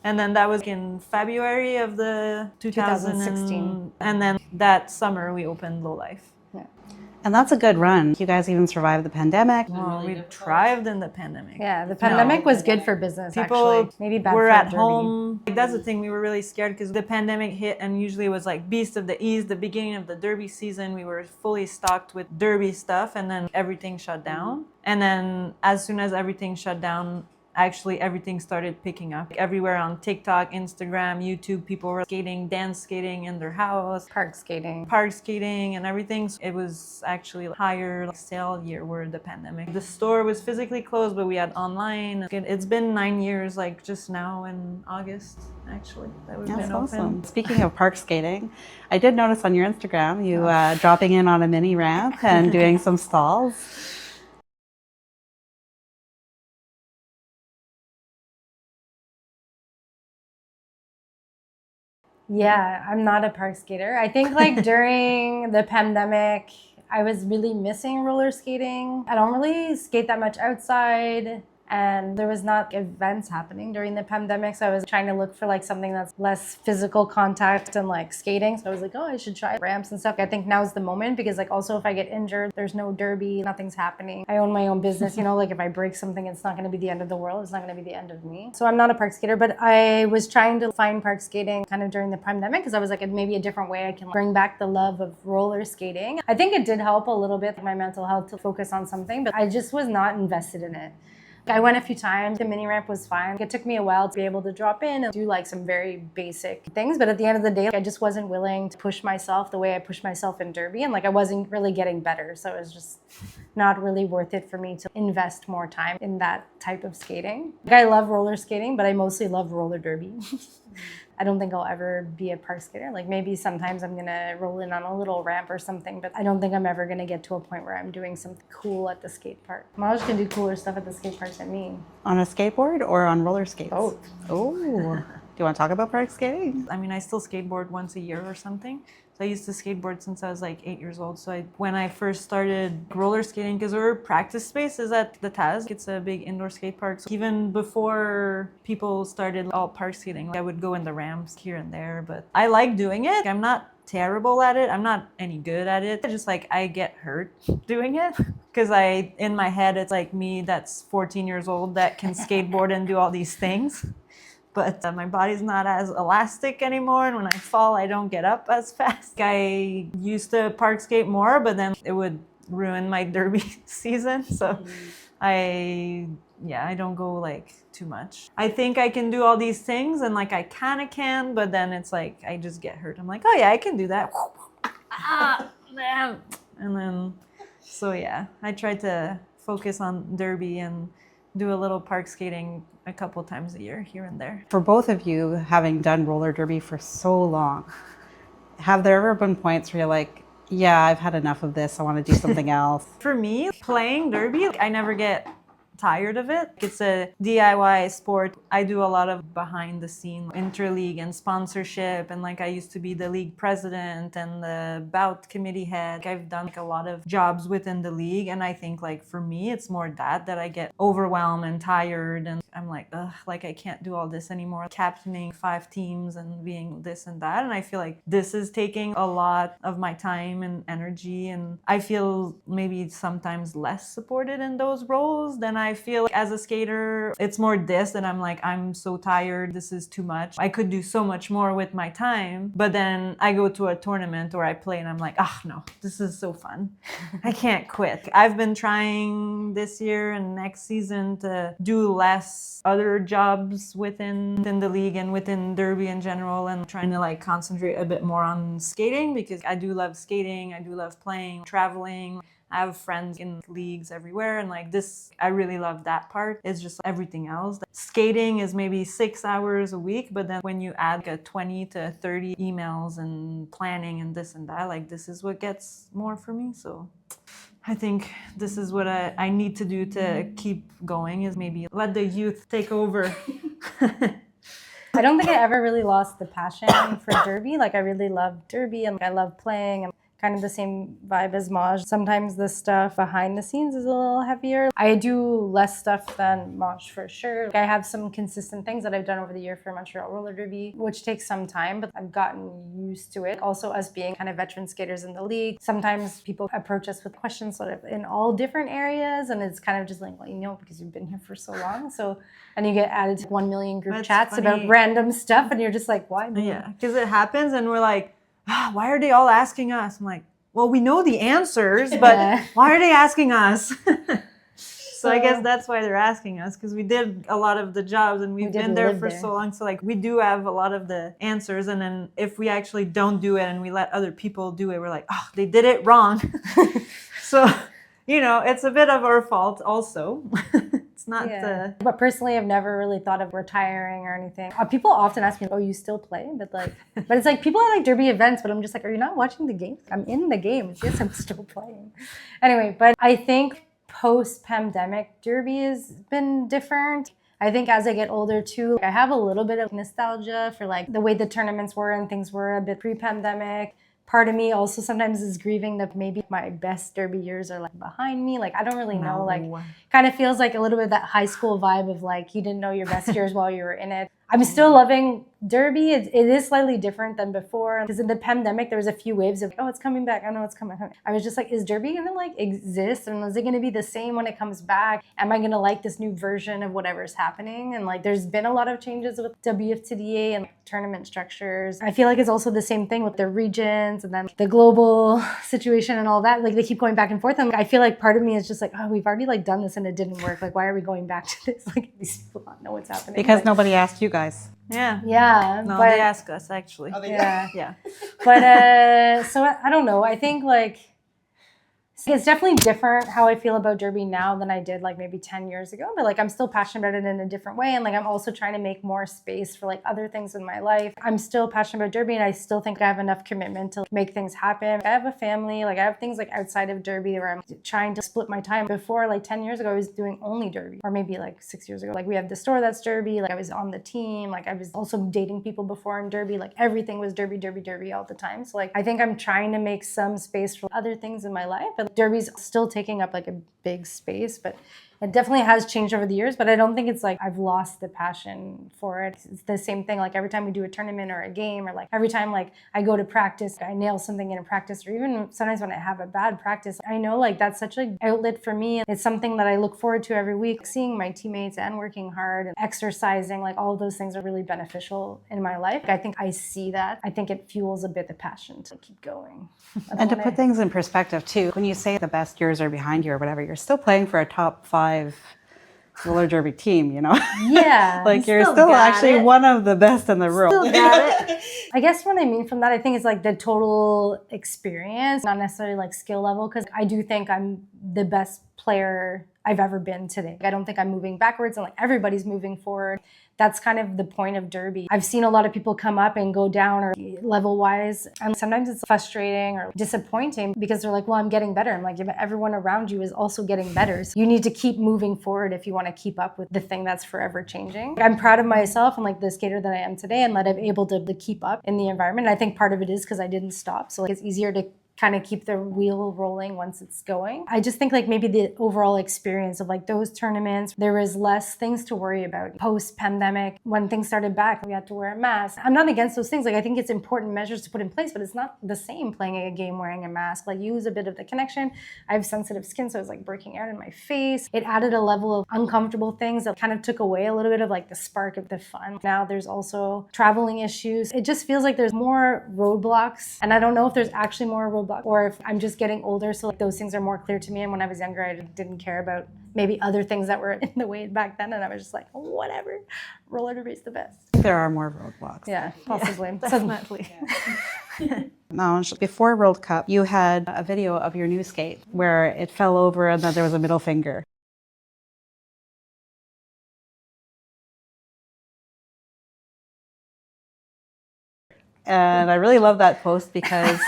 And then that was in February of the 2016. And then that summer, we opened Low Life. And that's a good run. You guys even survived the pandemic. Well, we thrived in the pandemic. Yeah, the pandemic was good for business, People actually. Maybe bad were for at Derby. home. Like, that's the thing. We were really scared because the pandemic hit, and usually it was like Beast of the East, the beginning of the Derby season. We were fully stocked with Derby stuff, and then everything shut down. And then as soon as everything shut down, actually everything started picking up. Everywhere on TikTok, Instagram, YouTube, people were skating, dance skating in their house, Park skating. park skating and everything. So it was actually a higher sale year where the pandemic. The store was physically closed, but we had online. It's been 9 years, like just now in August, actually, that we've That's been awesome. open. Speaking of park skating, I did notice on your Instagram you dropping in on a mini ramp and doing some stalls. Yeah, I'm not a park skater. I think like during the pandemic, I was really missing roller skating. I don't really skate that much outside, and there was not events happening during the pandemic, so I was trying to look for like something that's less physical contact and like skating. So I was like, oh, I should try ramps and stuff. I think now's the moment because like also if I get injured, there's no derby, nothing's happening. I own my own business, you know, like if I break something, it's not going to be the end of the world. It's not going to be the end of me. So I'm not a park skater, but I was trying to find park skating kind of during the pandemic because I was like, maybe a different way I can bring back the love of roller skating. I think it did help a little bit, my mental health, to focus on something, but I just was not invested in it. I went a few times. The mini ramp was fine. It took me a while to be able to drop in and do like some very basic things. But at the end of the day, I just wasn't willing to push myself the way I pushed myself in Derby. And like I wasn't really getting better. So it was just not really worth it for me to invest more time in that type of skating. Like, I love roller skating, but I mostly love roller derby. I don't think I'll ever be a park skater. Like maybe sometimes I'm gonna roll in on a little ramp or something, but I don't think I'm ever gonna get to a point where I'm doing something cool at the skate park. Mange can do cooler stuff at the skate park than me. On a skateboard or on roller skates? Both. Oh. Do you want to talk about park skating? I mean, I still skateboard once a year or something. So I used to skateboard since I was like 8 years old. So when I first started roller skating, because our practice space is at the Taz. It's a big indoor skate park. So even before people started all park skating, I would go in the ramps here and there. But I like doing it. I'm not terrible at it. I'm not any good at it. Just like I get hurt doing it. Because in my head, it's like me that's 14 years old that can skateboard and do all these things. but my body's not as elastic anymore. And when I fall, I don't get up as fast. I used to park skate more, but then it would ruin my derby season. So I don't go like too much. I think I can do all these things and like I kind of can, but then it's like I just get hurt. I'm like, oh yeah, I can do that. And then, so yeah, I try to focus on derby and do a little park skating a couple times a year here and there. For both of you, having done roller derby for so long, have there ever been points where you're like, yeah, I've had enough of this, I want to do something else? For me, playing derby, I never get tired of it. It's a DIY sport. I do a lot of behind the scene interleague and sponsorship, and like I used to be the league president and the bout committee head. I've done like a lot of jobs within the league, and I think like for me it's more that I get overwhelmed and tired, and I'm like, ugh, like I can't do all this anymore. Captaining 5 teams and being this and that, and I feel like this is taking a lot of my time and energy, and I feel maybe sometimes less supported in those roles than I feel like as a skater. It's more this that I'm like, I'm so tired, this is too much. I could do so much more with my time, but then I go to a tournament or I play and I'm like, oh no, this is so fun. I can't quit. I've been trying this year and next season to do less other jobs within the league and within derby in general, and trying to like concentrate a bit more on skating, because I do love skating, I do love playing, traveling. I have friends in leagues everywhere, and like this, I really love that part. It's just everything else. Skating is maybe 6 hours a week, but then when you add like 20 to 30 emails and planning and this and that, like this is what gets more for me. So I think this is what I need to do to keep going, is maybe let the youth take over. I don't think I ever really lost the passion for derby. Like I really love derby and I love playing. And kind of the same vibe as Mange. Sometimes the stuff behind the scenes is a little heavier. I do less stuff than Mange for sure. I have some consistent things that I've done over the year for Montreal Roller Derby, which takes some time, but I've gotten used to it. Also, us being kind of veteran skaters in the league, sometimes people approach us with questions sort of in all different areas, and it's kind of just like, well, you know, because you've been here for so long. So, and you get added to 1 million group That's chats funny. about random stuff, and you're just like, why me? Yeah, because it happens and we're like, why are they all asking us? I'm like, well, we know the answers, but Yeah. why are they asking us? So I guess that's why they're asking us, because we did a lot of the jobs and we've been there for so long. So like we do have a lot of the answers, and then if we actually don't do it and we let other people do it, we're like, oh, they did it wrong. So, you know, it's a bit of our fault also. It's not the... But personally, I've never really thought of retiring or anything. People often ask me, oh, you still play? But it's like people are like derby events, but I'm just like, are you not watching the games? I'm in the games. Yes, I'm still playing. Anyway, but I think post-pandemic derby has been different. I think as I get older too, I have a little bit of nostalgia for like the way the tournaments were and things were a bit pre-pandemic. Part of me also sometimes is grieving that maybe my best derby years are like behind me. Like I don't really know, like kind of feels like a little bit of that high school vibe of like you didn't know your best years while you were in it. I'm still loving derby. It is slightly different than before, because in the pandemic there was a few waves of, oh, it's coming back, I know it's coming. I was just like, is derby gonna like exist, and is it gonna be the same when it comes back? Am I gonna like this new version of whatever's happening? And like there's been a lot of changes with WFTDA and tournament structures. I feel like it's also the same thing with the regions and then the global situation and all that. Like they keep going back and forth, and I feel like part of me is just like, oh, we've already like done this and it didn't work. Like why are we going back to this? Like these people don't know what's happening. Because nobody asked you guys. Yeah. No, but they ask us actually. yeah. But so I don't know. I think like it's definitely different how I feel about derby now than I did like maybe 10 years ago. But like I'm still passionate about it in a different way. And like I'm also trying to make more space for like other things in my life. I'm still passionate about derby, and I still think I have enough commitment to make things happen. I have a family, like I have things like outside of derby where I'm trying to split my time. Before, like 10 years ago, I was doing only derby, or maybe like 6 years ago. Like we have the store that's derby, like I was on the team, like I was also dating people before in derby, like everything was derby, derby, derby all the time. So like I think I'm trying to make some space for other things in my life, but derby's still taking up like a big space. But It definitely has changed over the years, but I don't think it's like I've lost the passion for it. It's the same thing. Like every time we do a tournament or a game, or like every time like I go to practice, I nail something in a practice, or even sometimes when I have a bad practice, I know like that's such an outlet for me. It's something that I look forward to every week. Seeing my teammates and working hard and exercising, like all of those things are really beneficial in my life. I think I see that. I think it fuels a bit the passion to keep going. And to put things in perspective too, when you say the best years are behind you or whatever, you're still playing for a top 5 roller derby team, you know? Yeah. Like you're Still still got actually it. one of the best in the world. I guess what I mean from that, I think it's like the total experience, not necessarily like skill level, because I do think I'm the best player I've ever been today. I don't think I'm moving backwards and like everybody's moving forward. That's kind of the point of derby. I've seen a lot of people come up and go down or level wise. And sometimes it's frustrating or disappointing because they're like, well, I'm getting better. I'm like, yeah, but everyone around you is also getting better. So you need to keep moving forward if you want to keep up with the thing that's forever changing. I'm proud of myself and like the skater that I am today and that I'm able to keep up in the environment. And I think part of it is because I didn't stop. So like, it's easier to kind of keep the wheel rolling once it's going. I just think like maybe the overall experience of like those tournaments, there was less things to worry about. Post-pandemic, when things started back, we had to wear a mask. I'm not against those things. Like I think it's important measures to put in place, but it's not the same playing a game wearing a mask. Like you lose a bit of the connection. I have sensitive skin, so it's like breaking out in my face. It added a level of uncomfortable things that kind of took away a little bit of like the spark of the fun. Now there's also traveling issues. It just feels like there's more roadblocks, and I don't know if there's actually more roadblocks or if I'm just getting older, so like those things are more clear to me. And when I was younger, I didn't care about maybe other things that were in the way back then, and I was just like, whatever, roller derby is the best. There are more roadblocks. Yeah, possibly. Yeah, definitely. Mange, before World Cup, you had a video of your new skate where it fell over and then there was a middle finger. And I really love that post because,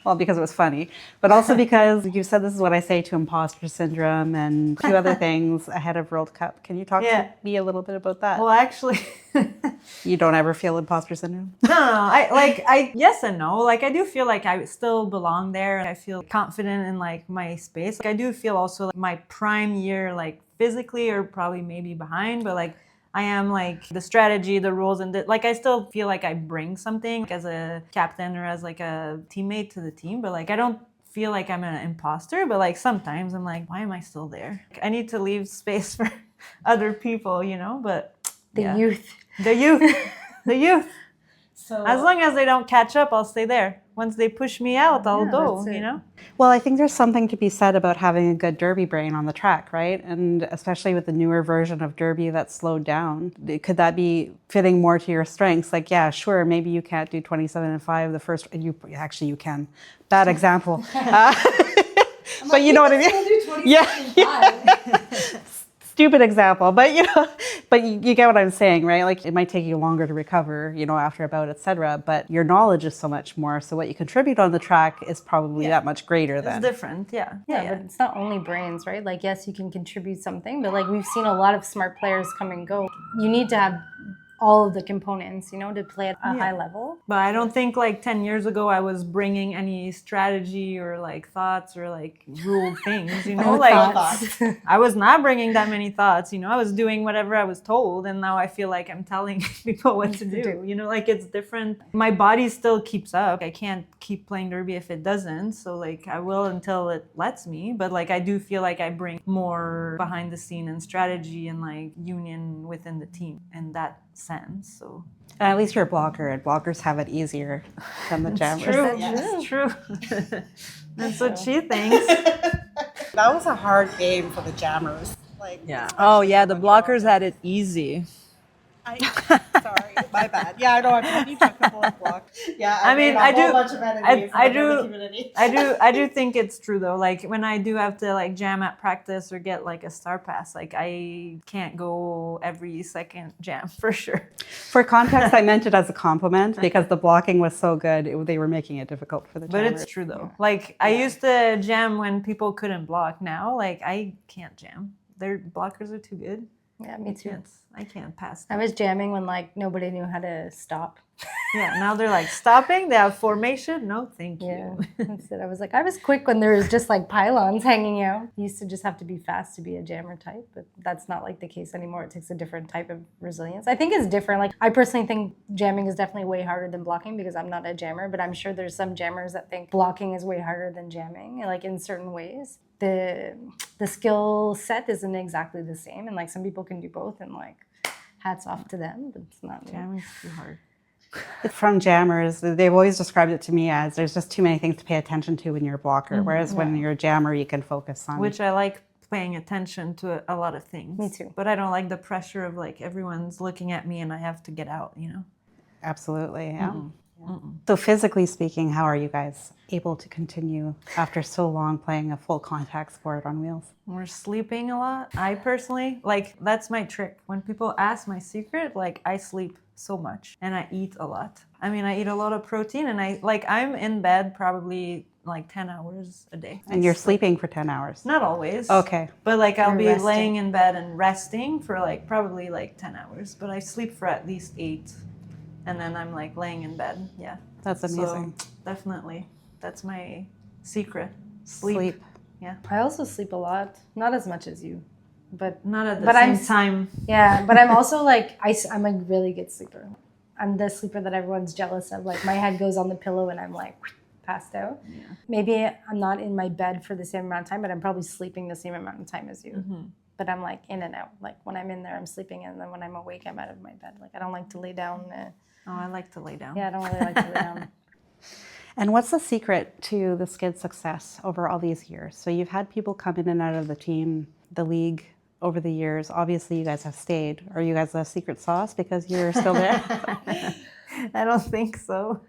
well, because it was funny, but also because you said this is what I say to imposter syndrome and 2 other things ahead of World Cup. Can you talk to me a little bit about that? Well, actually, You don't ever feel imposter syndrome? no, I yes and no. Like I do feel like I still belong there. I feel confident in like my space. Like I do feel also like my prime year, like physically or probably maybe behind, but like I am like the strategy, the rules, and like I still feel like I bring something as a captain or as like a teammate to the team, but like I don't feel like I'm an imposter, but like sometimes I'm like, why am I still there? I need to leave space for other people, you know, but The youth. the youth. So As long as they don't catch up, I'll stay there. Once they push me out, I'll go, that's it. you know? Well, I think there's something to be said about having a good derby brain on the track, right? And especially with the newer version of derby that's slowed down, could that be fitting more to your strengths? Like, yeah, sure, maybe you can't do 27.5 the first, you can. Bad example. But you know what I mean? Yeah. Stupid example, but you know, but you get what I'm saying, right? Like it might take you longer to recover, you know, after a bout, etc. But your knowledge is so much more. So what you contribute on the track is probably that much greater then. It's different, yeah. Yeah, but it's not only brains, right? Like, yes, you can contribute something, but like we've seen a lot of smart players come and go. You need to have all of the components, you know, to play at a high level. But I don't think like 10 years ago I was bringing any strategy or like thoughts or like ruled things, you know, like I was not bringing that many thoughts, you know, I was doing whatever I was told, and now I feel like I'm telling people what to do, you know, like it's different. My body still keeps up. I can't keep playing derby if it doesn't, so like I will until it lets me, but like I do feel like I bring more behind the scene and strategy and like union within the team in that sense. So And at least you're a blocker, and blockers have it easier than the jammers. true. It's true. That's what she thinks. That was a hard game for the jammers. Like, Yeah. Oh yeah, the blockers had it easy. Sorry, my bad. Yeah, I know. I'm happy technical and block. Yeah, I mean, I do. I do think it's true though. Like when I do have to like jam at practice or get like a star pass, like I can't go every second jam for sure. For context, I meant it as a compliment because the blocking was so good. They were making it difficult for the But jammers. it's true though. Like I used to jam when people couldn't block. Now, like I can't jam. Their blockers are too good. Yeah, me too. I can't pass I that. was jamming when like nobody knew how to stop. Yeah, now they're like stopping. They have formation. No, thank Yeah, you. that's it. I was like, I was quick when there was just like pylons hanging out. You used to just have to be fast to be a jammer type, but that's not like the case anymore. It takes a different type of resilience. I think it's different. Like I personally think jamming is definitely way harder than blocking because I'm not a jammer, but I'm sure there's some jammers that think blocking is way harder than jamming, like in certain ways. The skill set isn't exactly the same, and like some people can do both, and like hats off to them, but it's not me. Jamming's too hard. From jammers, they've always described it to me as there's just too many things to pay attention to when you're a blocker. Whereas when you're a jammer, you can focus on. Which I like paying attention to a lot of things. Me too. But I don't like the pressure of like everyone's looking at me and I have to get out, you know? Absolutely, yeah. So physically speaking, how are you guys able to continue after so long playing a full contact sport on wheels? We're sleeping a lot. I personally, like, that's my trick. When people ask my secret, like, I sleep so much and I eat a lot. I mean, I eat a lot of protein and I'm in bed probably like 10 hours a day. And you're sleeping for 10 hours? Not always. Okay. But like I'll You're be resting. laying in bed and resting for like probably like 10 hours. But I sleep for at least 8. And then I'm like laying in bed. Yeah. That's amazing. So definitely. That's my secret. Sleep. Yeah. I also sleep a lot, not as much as you, but Not at the But same I'm- time. yeah. But I'm also like I'm a really good sleeper. I'm the sleeper that everyone's jealous of. Like my head goes on the pillow and I'm like passed out. Yeah. Maybe I'm not in my bed for the same amount of time, but I'm probably sleeping the same amount of time as you. But I'm like in and out. Like when I'm in there, I'm sleeping, and then when I'm awake, I'm out of my bed. Like I don't like to lay down. Oh, I like to lay down. Yeah, I don't really like to lay down. And what's the secret to the skid's success over all these years? So you've had people come in and out of the team, the league over the years. Obviously, you guys have stayed. Are you guys a secret sauce because you're still there? I don't think so.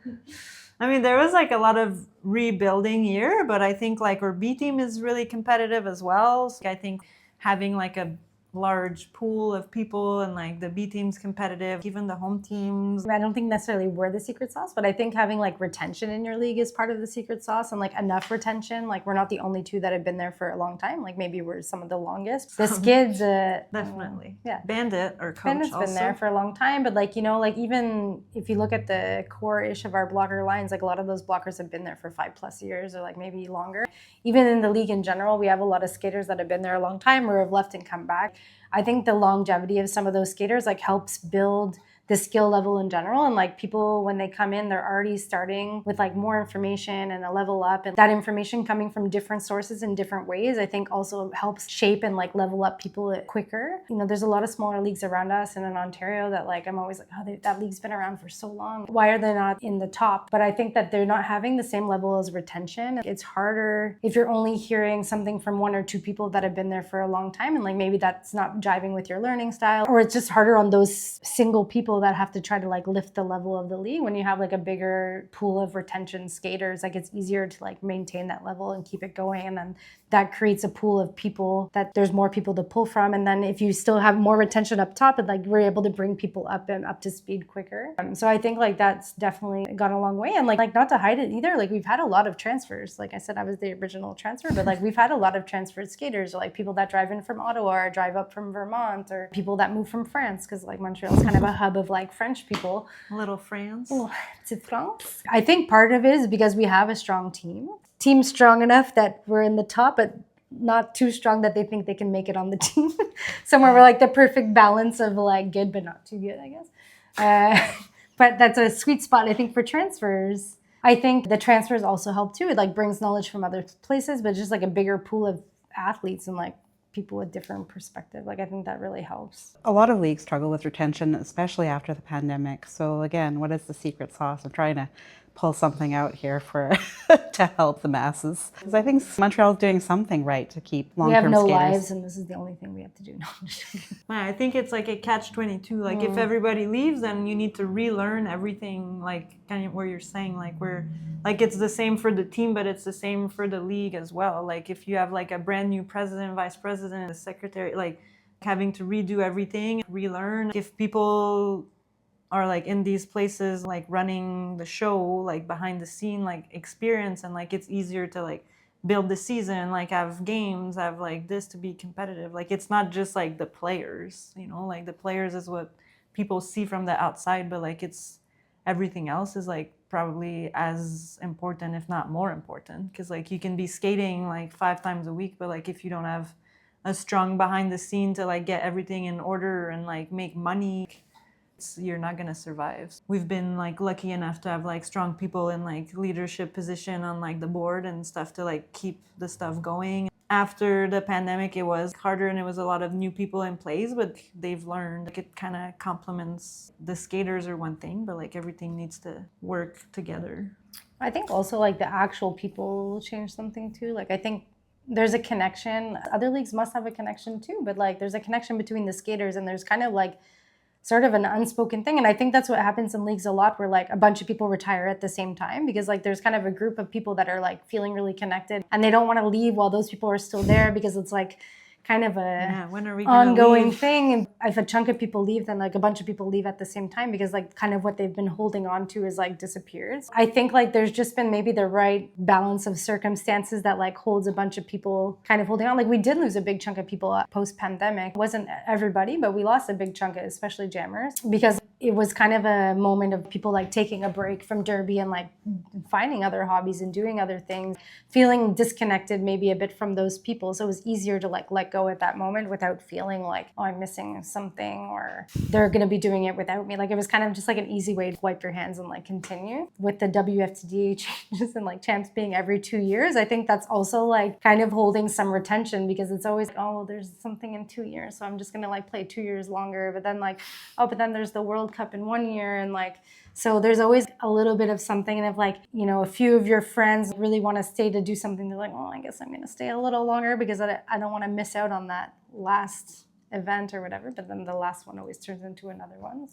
I mean, there was like a lot of rebuilding year, but I think like our B team is really competitive as well. So I think having like a large pool of people and like the B team's competitive, even the home teams. I don't think necessarily we're the secret sauce, but I think having like retention in your league is part of the secret sauce, and like enough retention. Like we're not the only two that have been there for a long time. Like maybe we're some of the longest. The skids, Definitely. yeah. Bandit or coach Bandit's also. been there for a long time, but like, you know, like even if you look at the core-ish of our blocker lines, like a lot of those blockers have been there for 5+ years or like maybe longer. Even in the league in general, we have a lot of skaters that have been there a long time or have left and come back. I think the longevity of some of those skaters like helps build the skill level in general, and like people when they come in, they're already starting with like more information and a level up, and that information coming from different sources in different ways I think also helps shape and like level up people quicker. You know, there's a lot of smaller leagues around us and in Ontario that like I'm always like, oh, that league's been around for so long, why are they not in the top? But I think that they're not having the same level as retention. It's harder if you're only hearing something from 1 or 2 people that have been there for a long time, and like maybe that's not jiving with your learning style, or it's just harder on those single people that have to try to like lift the level of the league. When you have like a bigger pool of retention skaters, like it's easier to like maintain that level and keep it going, and then that creates a pool of people that there's more people to pull from. And then if you still have more retention up top, and like we're able to bring people up and up to speed quicker. So I think like that's definitely gone a long way. And like not to hide it either, like we've had a lot of transfers. Like I said, I was the original transfer, but like we've had a lot of transferred skaters, or like people that drive in from Ottawa or drive up from Vermont, or people that move from France, because like Montreal is kind of a hub of like French people. Little France. Oh, c'est France. I think part of it is because we have a strong team. Team strong enough that we're in the top, but not too strong that they think they can make it on the team. Somewhere we're like the perfect balance of like good but not too good, I guess. But that's a sweet spot, I think, for transfers. I think the transfers also help too. It like brings knowledge from other places, but just like a bigger pool of athletes and like people with different perspective. Like I think that really helps. A lot of leagues struggle with retention, especially after the pandemic. So again, what is the secret sauce? I'm trying to pull something out here for to help the masses, because I think Montreal's doing something right to keep We have long-term no skaters. lives, and this is the only thing we have to do. No, I'm just kidding. Yeah, I think it's like a catch-22. Like if everybody leaves, then you need to relearn everything. Like kind of where you're saying, like we're like it's the same for the team, but it's the same for the league as well. Like if you have like a brand new president, vice president, a secretary, like having to redo everything, relearn. If people are like in these places, like running the show, like behind the scene, like experience, and like it's easier to like build the season, like have games, have like this to be competitive. Like it's not just like the players, you know, like the players is what people see from the outside, but like it's everything else is like probably as important, if not more important, because like you can be skating like 5 times a week, but like if you don't have a strong behind the scene to like get everything in order and like make money, you're not gonna survive. We've been like lucky enough to have like strong people in like leadership position on like the board and stuff to like keep the stuff going. After the pandemic, it was harder and it was a lot of new people in place, but they've learned like it kind of complements the skaters are one thing, but like everything needs to work together. I think also like the actual people will change something too. Like I think there's a connection. Other leagues must have a connection too, but like there's a connection between the skaters and there's kind of like sort of an unspoken thing. And I think that's what happens in leagues a lot where like a bunch of people retire at the same time because like there's kind of a group of people that are like feeling really connected and they don't want to leave while those people are still there because it's like kind of a when are we gonna ongoing leave? thing. And if a chunk of people leave, then like a bunch of people leave at the same time because like kind of what they've been holding on to is like disappeared. I think like there's just been maybe the right balance of circumstances that like holds a bunch of people kind of holding on. Like we did lose a big chunk of people post-pandemic. It wasn't everybody, but we lost a big chunk, especially jammers, because it was kind of a moment of people like taking a break from derby and like finding other hobbies and doing other things, feeling disconnected maybe a bit from those people. So it was easier to like let go at that moment without feeling like, oh, I'm missing something or they're going to be doing it without me. Like it was kind of just like an easy way to wipe your hands and like continue. With the WFTDA changes and like champs being every 2 years, I think that's also like kind of holding some retention because it's always, oh, there's something in 2 years. So I'm just going to like play 2 years longer. But then like, oh, but then there's the World Cup in 1 year. And like, so there's always a little bit of something. And if like, you know, a few of your friends really want to stay to do something, they're like, oh, I guess I'm going to stay a little longer because I don't want to miss out on that last event or whatever. But then the last one always turns into another one.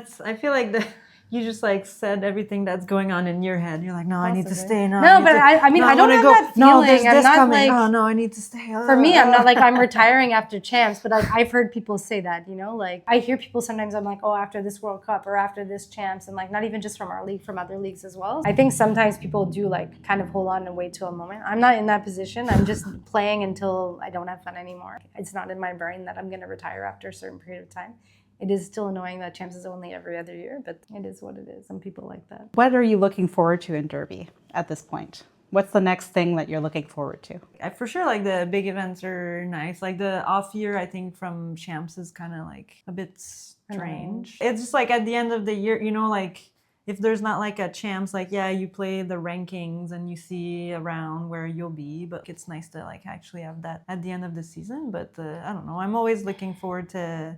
So I feel like you just like said everything that's going on in your head. You're like, no, I need to Possibly. stay. No, No, but I mean, I don't have that No, there's feeling. I'm this not coming. like, Oh, no, I need to stay. for me, I'm not like I'm retiring after champs, but like I've heard people say that, you know, like I hear people sometimes I'm like, oh, after this World Cup or after this champs, and like not even just from our league, from other leagues as well. I think sometimes people do like kind of hold on and wait till a moment. I'm not in that position. I'm just playing until I don't have fun anymore. It's not in my brain that I'm going to retire after a certain period of time. It is still annoying that champs is only every other year, but it is what it is. Some people like that. What are you looking forward to in Derby at this point? What's the next thing that you're looking forward to? For sure, like the big events are nice. Like the off year, I think from champs is kind of like a bit strange. It's just like at the end of the year, you know, like if there's not like a champs, like yeah, you play the rankings and you see around where you'll be, but it's nice to like actually have that at the end of the season. But I don't know, I'm always looking forward to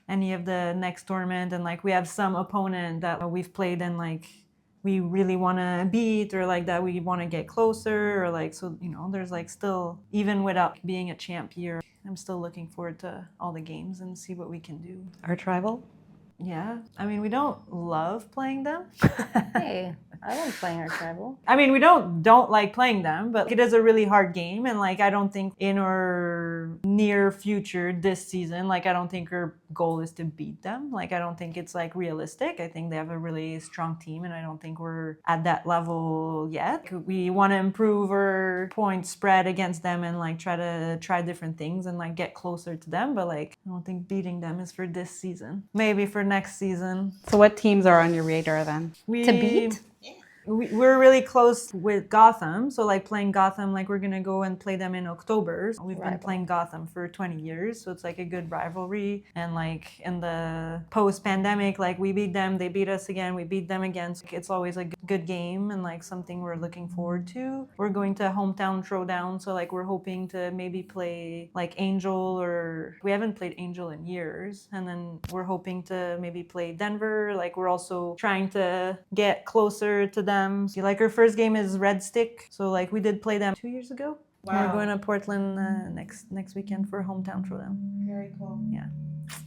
any of the next tournament, and like we have some opponent that we've played and like we really want to beat, or like that we want to get closer, or like, so you know, there's like still, even without being a champ year, I'm still looking forward to all the games and see what we can do. Arch rival? Yeah, I mean, we don't love playing them. Hey, I like playing our tribal. I mean, we don't like playing them, but it is a really hard game, and like I don't think in our near future this season, like I don't think our goal is to beat them. Like I don't think it's like realistic. I think they have a really strong team, and I don't think we're at that level yet. We want to improve our point spread against them and like try different things and like get closer to them, but like I don't think beating them is for this season. Maybe for next season. So what teams are on your radar then? To beat? We're really close with Gotham, so like playing Gotham, like we're gonna go and play them in October. We've been playing Gotham for 20 years, so it's like a good rivalry. And like in the post-pandemic, like we beat them, they beat us again, we beat them again. So it's always a good game and like something we're looking forward to. We're going to hometown throwdown, so like we're hoping to maybe play like Angel, or we haven't played Angel in years, and then we're hoping to maybe play Denver. Like we're also trying to get closer to them. So like our first game is Red Stick, so like we did play them 2 years ago. We're going to Portland next weekend for a hometown showdown. Very cool. Yeah.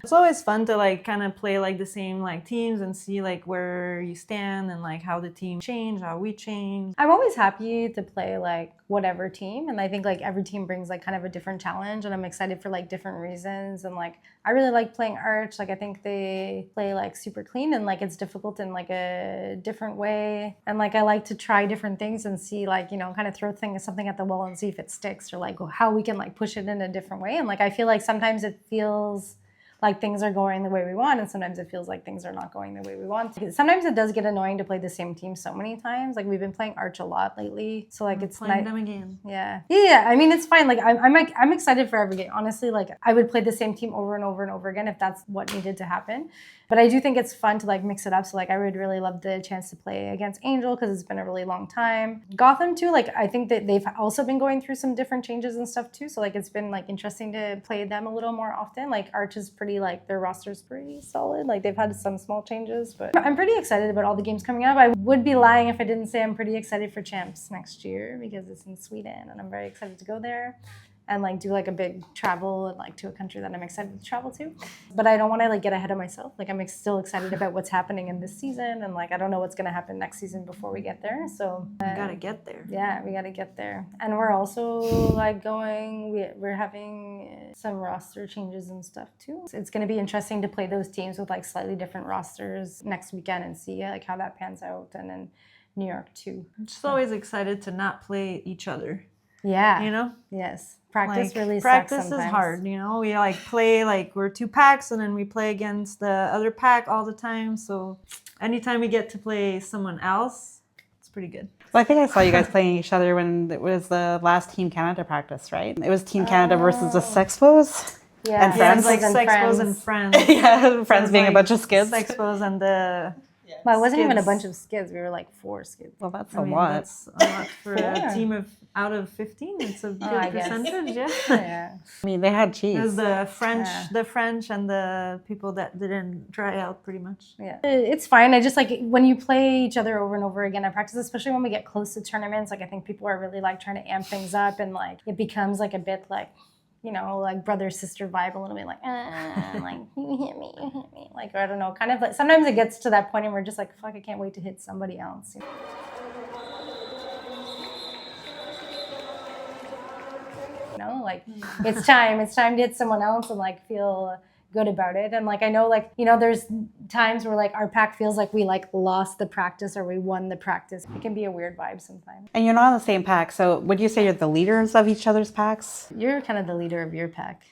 It's always fun to like kind of play like the same like teams and see like where you stand and like how the team change, how we change. I'm always happy to play like whatever team, and I think like every team brings like kind of a different challenge, and I'm excited for like different reasons. And like I really like playing Arch. Like I think they play like super clean, and like it's difficult in like a different way. And like I like to try different things and see like, you know, kind of throw something at the wall and see if it sticks, or like how we can like push it in a different way. And like I feel like sometimes it feels like things are going the way we want, and sometimes it feels like things are not going the way we want. Sometimes it does get annoying to play the same team so many times. Like we've been playing Arch a lot lately, so like it's playing them again. Yeah. I mean, it's fine. Like I'm excited for every game. Honestly, like I would play the same team over and over and over again if that's what needed to happen. But I do think it's fun to like mix it up. So like I would really love the chance to play against Angel because it's been a really long time. Gotham too. Like I think that they've also been going through some different changes and stuff too. So like it's been like interesting to play them a little more often. Like Arch is pretty like their roster's pretty solid. Like they've had some small changes, but I'm pretty excited about all the games coming up. I would be lying if I didn't say I'm pretty excited for Champs next year because it's in Sweden and I'm very excited to go there and like do like a big travel and like to a country that I'm excited to travel to. But I don't want to like get ahead of myself. Like I'm still excited about what's happening in this season, and like I don't know what's gonna happen next season before we get there. So we gotta get there. Yeah, we gotta get there. And we're also like we're having some roster changes and stuff too. So it's gonna be interesting to play those teams with like slightly different rosters next weekend and see like how that pans out. And then New York too. I'm just always excited to not play each other. Yeah. You know? Yes. Practice like, really sucks practice sometimes. is hard, you know? We like play like we're 2 packs and then we play against the other pack all the time. So anytime we get to play someone else, it's pretty good. Well, I think I saw you guys playing each other when it was the last Team Canada practice, right? It was Team Canada versus the Sexpos. Yeah. And friends. Like Sexpos and friends. Yeah, friends being like a bunch of skids. Sexpos and the Well, it wasn't even a skids. bunch of skids. We were like 4 skids. Well, that's I a mean, lot. that's a lot for Yeah. a team of out of 15. It's a good I guess. percentage, yeah. Yeah. I mean, they had It cheese. was the Yeah. French and the people that didn't try out pretty much. Yeah. It's fine. I just like when you play each other over and over again at practice, especially when we get close to tournaments, like I think people are really like trying to amp things up, and like it becomes like a bit like, you know, like brother sister vibe a little bit, like like you hit me, like, or I don't know, kind of like sometimes it gets to that point and we're just like, fuck, I can't wait to hit somebody else. You know, like it's time to hit someone else and like feel good about it. And like I know, like, you know, there's times where like our pack feels like we like lost the practice or we won the practice. It can be a weird vibe sometimes. And you're not on the same pack, so would you say you're the leaders of each other's packs? You're kind of the leader of your pack.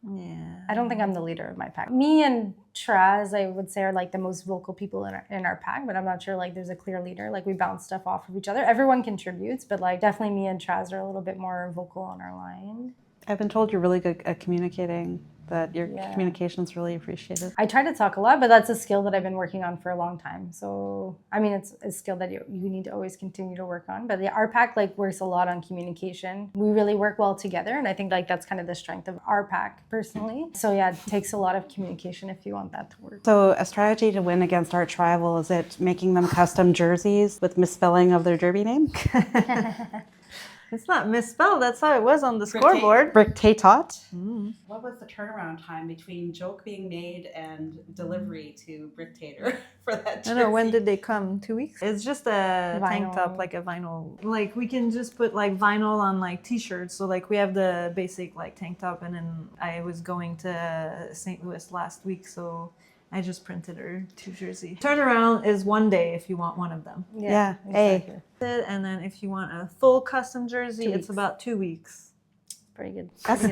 Yeah. I don't think I'm the leader of my pack. Me and Traz, I would say, are like the most vocal people in our pack, but I'm not sure like there's a clear leader. Like we bounce stuff off of each other. Everyone contributes, but like definitely me and Traz are a little bit more vocal on our line. I've been told you're really good at communicating, that your Yeah. communication is really appreciated. I try to talk a lot, but that's a skill that I've been working on for a long time. So, I mean, it's a skill that you need to always continue to work on. But yeah, our pack like works a lot on communication. We really work well together, and I think like that's kind of the strength of our pack personally. So yeah, it takes a lot of communication if you want that to work. So a strategy to win against Arch Rival, is it making them custom jerseys with misspelling of their derby name? It's not misspelled. That's how it was on the scoreboard. Brick Tatot? What was the turnaround time between joke being made and delivery to Bricktator for that I jersey? don't know, when did they come? 2 weeks? It's just a tank Vinyl. top, like a vinyl. Like we can just put like vinyl on like t-shirts. So like we have the basic like tank top, and then I was going to St. Louis last week, so I just printed her 2 jersey. Turnaround is 1 day if you want one of them. Yeah. exactly. And then if you want a full custom jersey, 2 it's weeks. about 2 weeks. Pretty good.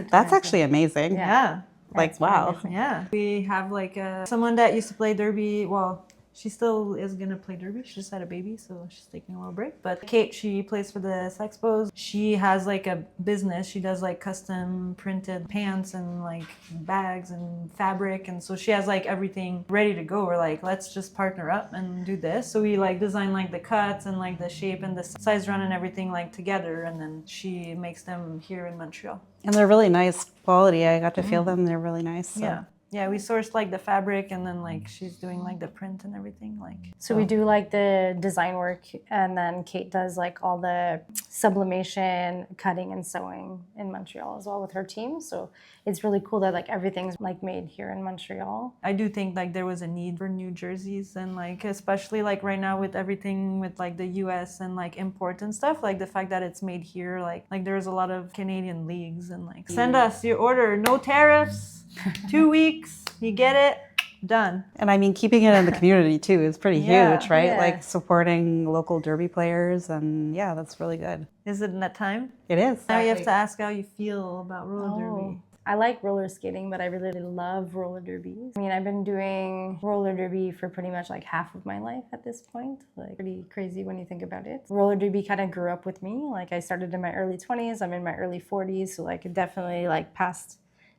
That's actually amazing. Yeah. Like, wow. Yeah. We have like someone that used to play derby. Well, she still is gonna play derby. She just had a baby, so she's taking a little break. But Kate, she plays for the Sexpos. She has like a business. She does like custom printed pants and like bags and fabric, and so she has like everything ready to go. We're like, let's just partner up and do this. So we like design like the cuts and like the shape and the size run and everything like together, and then she makes them here in Montreal. And they're really nice quality. I got to feel them. They're really nice. So. Yeah. Yeah, we sourced like the fabric, and then like she's doing like the print and everything. Like So we do like the design work, and then Kate does like all the sublimation, cutting, and sewing in Montreal as well with her team. So it's really cool that like everything's like made here in Montreal. I do think like there was a need for new jerseys, and like especially like right now with everything with like the US and like import and stuff, like the fact that it's made here, like there's a lot of Canadian leagues, and like send us your order, no tariffs, 2 weeks, you get it, done. And I mean, keeping it in the community too is pretty Yeah. huge, right? Yeah. Like supporting local derby players, and yeah, that's really good. Is it in that time? It is. Now you have to ask how you feel about roller derby. I like roller skating, but I really love roller derbies. I mean, I've been doing roller derby for pretty much like half of my life at this point. Like pretty crazy when you think about it. Roller derby kind of grew up with me. Like I started in my early 20s, I'm in my early 40s, so like it definitely like passed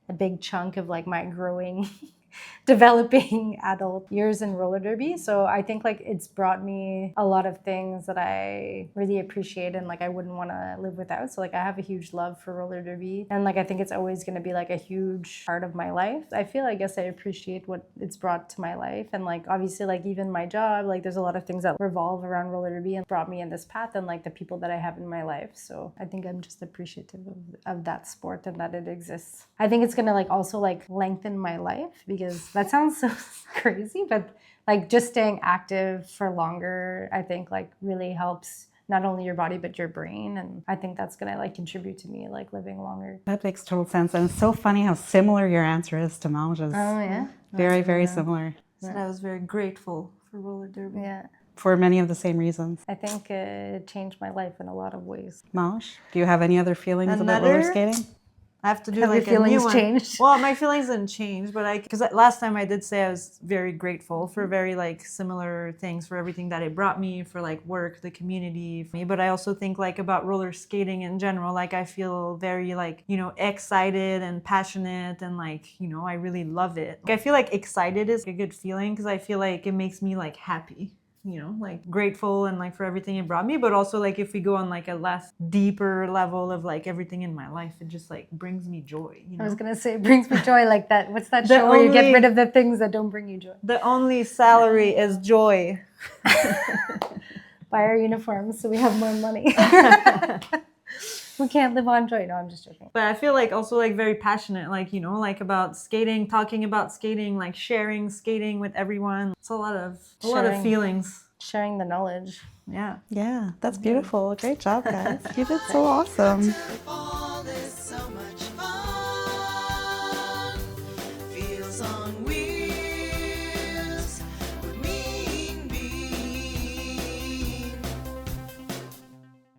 a big chunk of like my growing developing adult years in roller derby. So I think like it's brought me a lot of things that I really appreciate and like I wouldn't want to live without. So like I have a huge love for roller derby, and like I think it's always going to be like a huge part of my life. I feel, I guess I appreciate what it's brought to my life, and like obviously like even my job, like there's a lot of things that revolve around roller derby and brought me in this path, and like the people that I have in my life. So I think I'm just appreciative of that sport and that it exists. I think it's going to like also like lengthen my life, because that sounds so crazy, but like just staying active for longer, I think like really helps not only your body but your brain, and I think that's gonna like contribute to me like living longer. That makes total sense, and it's so funny how similar your answer is to Mange's. Oh yeah, Very, very similar. So I was very grateful for roller derby. yeah. For many of the same reasons. I think it changed my life in a lot of ways. Mange, do you have any other feelings about roller Another? skating? I have to do Have your like a new feelings one. changed? Well, my feelings didn't change, but because last time I did say I was very grateful for very like similar things, for everything that it brought me, for like work, the community, for me. But I also think like about roller skating in general, like I feel very like, you know, excited and passionate, and like, you know, I really love it. Like, I feel like excited is a good feeling, because I feel like it makes me like happy. You know, like grateful and like for everything it brought me, but also like if we go on like a less deeper level of like everything in my life, it just like brings me joy. You know? I was gonna say it brings me joy, like that. What's that The show where you get only- rid of the things that don't bring you joy? The only salary is joy. Buy our uniforms so we have more money. We can't live on joy. No, I'm just joking. But I feel like also like very passionate, like, you know, like about skating, talking about skating, like sharing skating with everyone. It's a lot of Sharing. feelings. Sharing the knowledge. Yeah. Yeah, that's beautiful. Great job, guys. You did so awesome.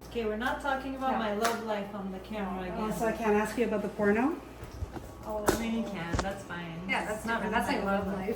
Okay, we're not talking about my love life on the camera again. I can't ask you about the porno? I mean, you can, that's fine. Yeah, that's not. That's like love life.